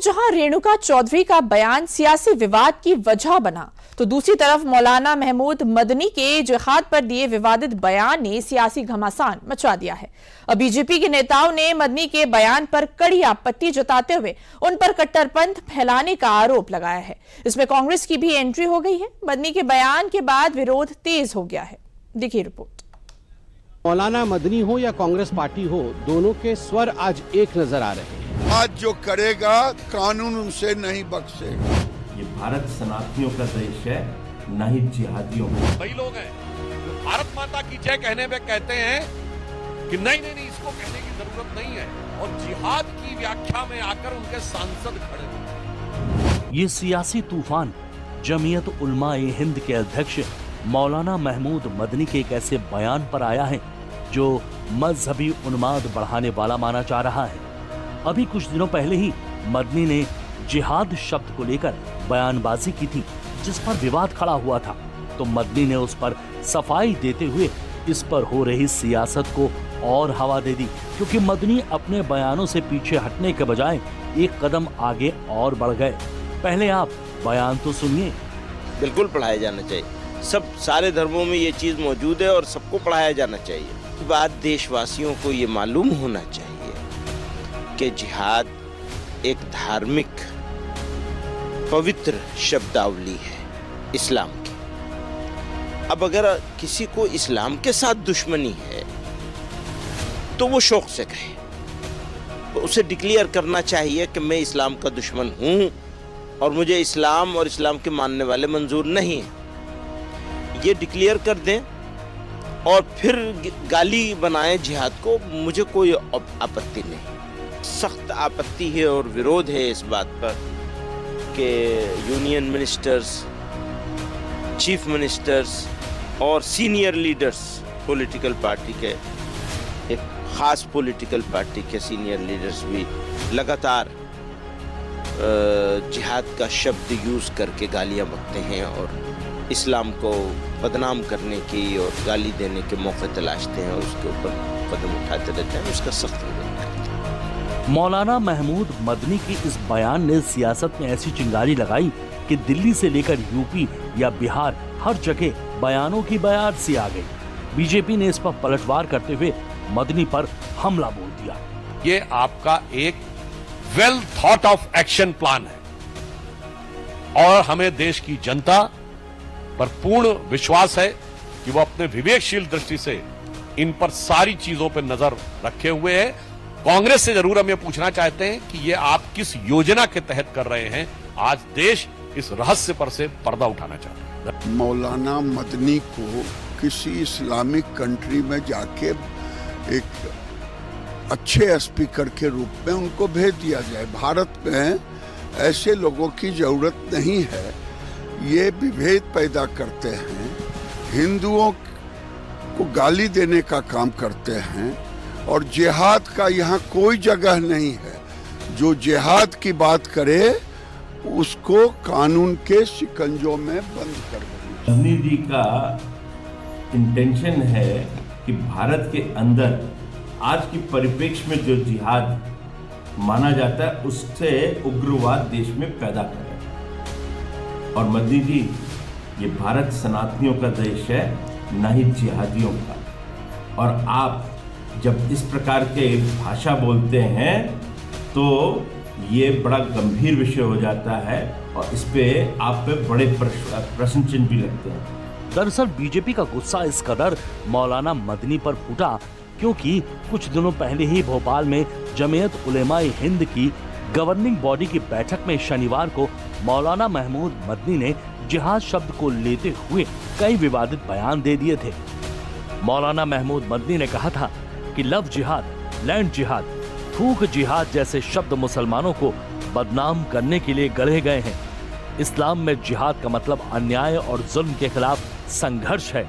जहां रेणुका चौधरी का बयान सियासी विवाद की वजह बना, तो दूसरी तरफ मौलाना महमूद मदनी के जिहाद पर दिए विवादित बयान ने सियासी घमासान मचा दिया है। अब बीजेपी के नेताओं ने मदनी के बयान पर कड़ी आपत्ति जताते हुए उन पर कट्टरपंथ फैलाने का आरोप लगाया है। इसमें कांग्रेस की भी एंट्री हो गई है। मदनी के बयान के बाद विरोध तेज हो गया है। देखिए रिपोर्ट। मौलाना मदनी हो या कांग्रेस पार्टी हो, दोनों के स्वर आज एक नजर आ रहे हैं। आज जो करेगा कानून उसे नहीं बख्शेगा। ये भारत सनातनियों का देश है, न ही जिहादियों का। वही लोग हैं भारत माता की जय कहने में कहते हैं कि नहीं नहीं नहीं, इसको कहने की जरूरत नहीं है, और जिहाद की व्याख्या में आकर उनके सांसद खड़े हुए। ये सियासी तूफान जमीयत उलमा-ए हिंद के अध्यक्ष मौलाना महमूद मदनी के एक ऐसे बयान पर आया है जो मजहबी उन्माद बढ़ाने वाला माना जा रहा है। अभी कुछ दिनों पहले ही मदनी ने जिहाद शब्द को लेकर बयानबाजी की थी, जिस पर विवाद खड़ा हुआ था। तो मदनी ने उस पर सफाई देते हुए इस पर हो रही सियासत को और हवा दे दी, क्योंकि मदनी अपने बयानों से पीछे हटने के बजाय एक कदम आगे और बढ़ गए। पहले आप बयान तो सुनिए। बिल्कुल पढ़ाया जाना चाहिए। सारे धर्मों में ये चीज मौजूद है और सबको पढ़ाया जाना चाहिए। बात देशवासियों को ये मालूम होना चाहिए कि जिहाद एक धार्मिक पवित्र शब्दावली है इस्लाम की। अब अगर किसी को इस्लाम के साथ दुश्मनी है तो वो शौक से कहे, तो उसे डिक्लेयर करना चाहिए कि मैं इस्लाम का दुश्मन हूं और मुझे इस्लाम और इस्लाम के मानने वाले मंजूर नहीं है। ये डिक्लेयर कर दें और फिर गाली बनाएं जिहाद को, मुझे कोई आपत्ति नहीं। सख्त आपत्ति है और विरोध है इस बात पर कि यूनियन मिनिस्टर्स, चीफ मिनिस्टर्स और सीनियर लीडर्स पॉलिटिकल पार्टी के, एक खास पॉलिटिकल पार्टी के सीनियर लीडर्स भी लगातार जिहाद का शब्द यूज करके गालियां बकते हैं और इस्लाम को बदनाम करने की और गाली देने के मौके तलाशते हैं और उसके ऊपर कदम उठाते रहते हैं। उसका सख्त विरोध करते हैं। मौलाना महमूद मदनी की इस बयान ने सियासत में ऐसी चिंगारी लगाई कि दिल्ली से लेकर यूपी या बिहार हर जगह बयानों की बयारसी आ गई। बीजेपी ने इस पर पलटवार करते हुए मदनी पर हमला बोल दिया। ये आपका एक well thought of action plan है और हमें देश की जनता पर पूर्ण विश्वास है कि वो अपने विवेकशील दृष्टि से इन पर सारी चीजों पर नजर रखे हुए हैं। कांग्रेस से जरूर हम ये पूछना चाहते हैं कि ये आप किस योजना के तहत कर रहे हैं। आज देश इस रहस्य पर से पर्दा उठाना चाहता है। मौलाना मदनी को किसी इस्लामिक कंट्री में जाके एक अच्छे स्पीकर के रूप में उनको भेज दिया जाए। भारत में ऐसे लोगों की जरूरत नहीं है। ये विभेद पैदा करते हैं, हिंदुओं को गाली देने का काम करते हैं और जिहाद का यहाँ कोई जगह नहीं है। जो जिहाद की बात करे उसको कानून के शिकंजों में बंद कर दें। मदनी जी का इंटेंशन है कि भारत के अंदर आज की परिप्रेक्ष्य में जो जिहाद माना जाता है उससे उग्रवाद देश में पैदा करें। और मदनी जी, ये भारत सनातनियों का देश है, न ही जिहादियों का। और आप जब इस प्रकार के भाषा बोलते हैं तो ये बड़ा गंभीर विषय हो जाता है और इस पे आप पे बड़े प्रश्न चिन्ह भी लगते हैं। दरअसल बीजेपी का गुस्सा इस कदर मौलाना मदनी पर फूटा क्योंकि कुछ दिनों पहले ही भोपाल में जमीयत उलेमा-ए हिंद की गवर्निंग बॉडी की बैठक में शनिवार को मौलाना महमूद मदनी ने जिहाद शब्द को लेते हुए कई विवादित बयान दे दिए थे। मौलाना महमूद मदनी ने कहा था कि लव जिहाद, लैंड जिहाद, थूक जिहाद जैसे शब्द मुसलमानों को बदनाम करने के लिए गढ़े गए हैं। इस्लाम में जिहाद का मतलब अन्याय और जुल्म के खिलाफ संघर्ष है।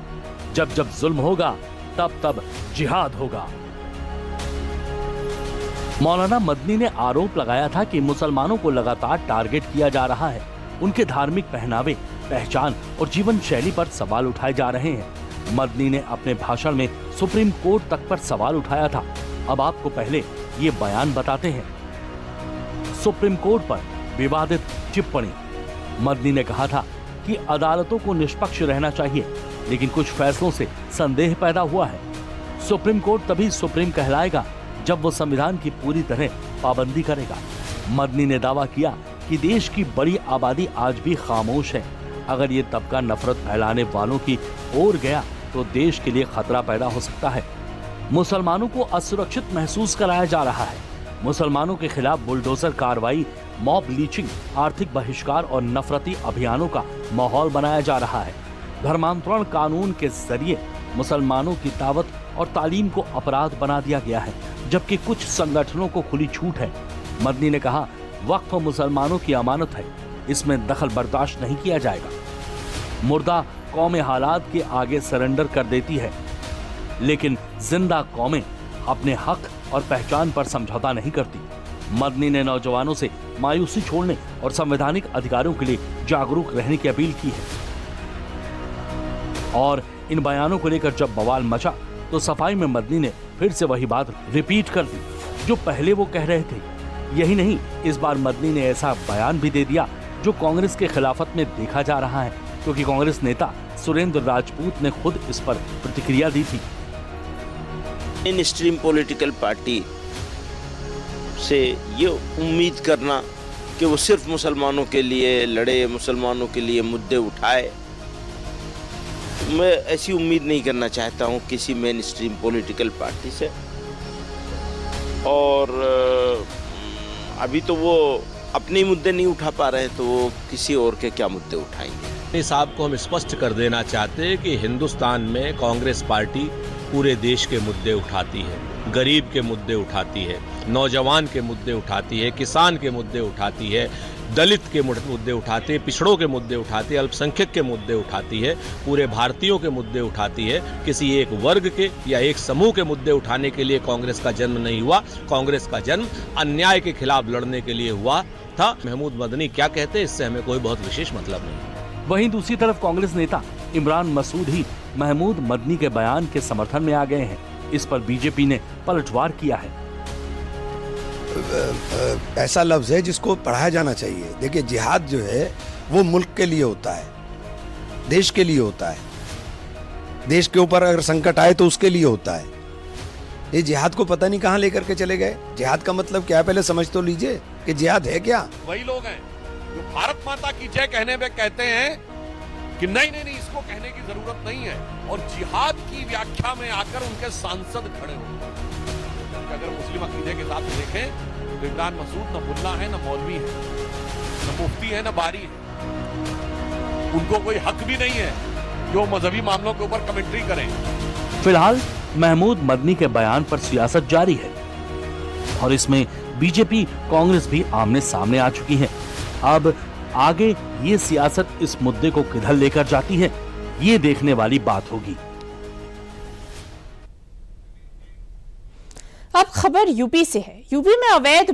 जब जब जुल्म होगा तब तब जिहाद होगा। मौलाना मदनी ने आरोप लगाया था कि मुसलमानों को लगातार टारगेट किया जा रहा है। उनके धार्मिक पहनावे, पहचान और जीवन शैली पर सवाल उठाए जा रहे हैं। मदनी ने अपने भाषण में सुप्रीम कोर्ट तक पर सवाल उठाया था। अब आपको पहले ये बयान बताते हैं। सुप्रीम कोर्ट पर विवादित टिप्पणी। मदनी ने कहा था कि अदालतों को निष्पक्ष रहना चाहिए, लेकिन कुछ फैसलों से संदेह पैदा हुआ है। सुप्रीम कोर्ट तभी सुप्रीम कहलाएगा जब वो संविधान की पूरी तरह पाबंदी करेगा। मदनी ने दावा किया कि देश की बड़ी आबादी आज भी खामोश है। अगर ये तबका नफरत फैलाने वालों की ओर गया तो देश के लिए खतरा पैदा हो सकता है। मुसलमानों को असुरक्षित महसूस कराया जा रहा है। मुसलमानों के खिलाफ बुलडोजर कार्रवाई, मॉब लीचिंग, आर्थिक बहिष्कार और नफरती अभियानों का माहौल बनाया जा रहा है। धर्मांतरण कानून के जरिए मुसलमानों की दावत और तालीम को अपराध बना दिया गया है, जबकि कुछ संगठनों को खुली छूट है। मदनी ने कहा, वक्फ मुसलमानों की अमानत है, इसमें दखल बर्दाश्त नहीं किया जाएगा। मुर्दा कौमें हालात के आगे सरेंडर कर देती है, लेकिन जिंदा कौमें अपने हक और पहचान पर समझौता नहीं करती। मदनी ने नौजवानों से मायूसी छोड़ने और संवैधानिक अधिकारों के लिए जागरूक रहने की अपील की है। और इन बयानों को लेकर जब बवाल मचा तो सफाई में मदनी ने फिर से वही बात रिपीट कर दी जो पहले वो कह रहे थे। यही नहीं, इस बार मदनी ने ऐसा बयान भी दे दिया जो कांग्रेस के खिलाफत में देखा जा रहा है, क्योंकि कांग्रेस नेता सुरेंद्र राजपूत ने खुद इस पर प्रतिक्रिया दी थी। इन स्ट्रीम पॉलिटिकल पार्टी से ये उम्मीद करना कि वो सिर्फ मुसलमानों के लिए लड़े, मुसलमानों के लिए मुद्दे उठाए, मैं ऐसी उम्मीद नहीं करना चाहता हूँ किसी मेन स्ट्रीम पॉलिटिकल पार्टी से। और अभी तो वो अपने मुद्दे नहीं उठा पा रहे हैं, तो वो किसी और के क्या मुद्दे उठाएंगे। साहब को हम स्पष्ट कर देना चाहते हैं कि हिंदुस्तान में कांग्रेस पार्टी पूरे देश के मुद्दे उठाती है, गरीब के मुद्दे उठाती है, नौजवान के मुद्दे उठाती है, किसान के मुद्दे उठाती है, दलित के मुद्दे उठाती है, पिछड़ों के मुद्दे उठाती है, अल्पसंख्यक के मुद्दे उठाती है, पूरे भारतीयों के मुद्दे उठाती है। किसी एक वर्ग के या एक समूह के मुद्दे उठाने के लिए कांग्रेस का जन्म नहीं हुआ। कांग्रेस का जन्म अन्याय के खिलाफ लड़ने के लिए हुआ था। महमूद मदनी क्या कहते हैं, इससे हमें कोई बहुत विशेष मतलब नहीं। वहीं दूसरी तरफ कांग्रेस नेता इमरान मसूद ही महमूद मदनी के बयान के समर्थन में आ गए हैं। इस पर बीजेपी ने पलटवार किया है। ऐसा लफ्ज है जिसको पढ़ाया जाना चाहिए। देखिए, जिहाद जो है वो मुल्क के लिए होता है, देश के लिए होता है। देश के ऊपर अगर संकट आए तो उसके लिए होता है। ये जिहाद को पता नहीं कहां लेकर के चले गए। जिहाद का मतलब क्या है, पहले समझ तो लीजिए कि जिहाद है क्या। वही लोग हैं जो भारत माता की जय कहने में कहते हैं कि नहीं नहीं नहीं, इसको कहने की जरूरत नहीं है, और जिहाद की व्याख्या में आकर उनके सांसद खड़े हो। अगर मुस्लिम अकीदे के साथ देखें तो इमरान मसूद न मुल्ला है, न मौलवी है, न मुफ्ती है, न बारी है। उनको कोई हक भी नहीं है जो मजहबी मामलों के ऊपर कमेंट्री करें। फिलहाल महमूद मदनी के बयान पर सियासत जारी है और इसमें बीजेपी कांग्रेस भी आमने सामने आ चुकी है। अब आगे ये सियासत इस मुद्दे को किधर लेकर जाती है, ये देखने वाली बात होगी। अब खबर यूपी से है। यूपी में अवैध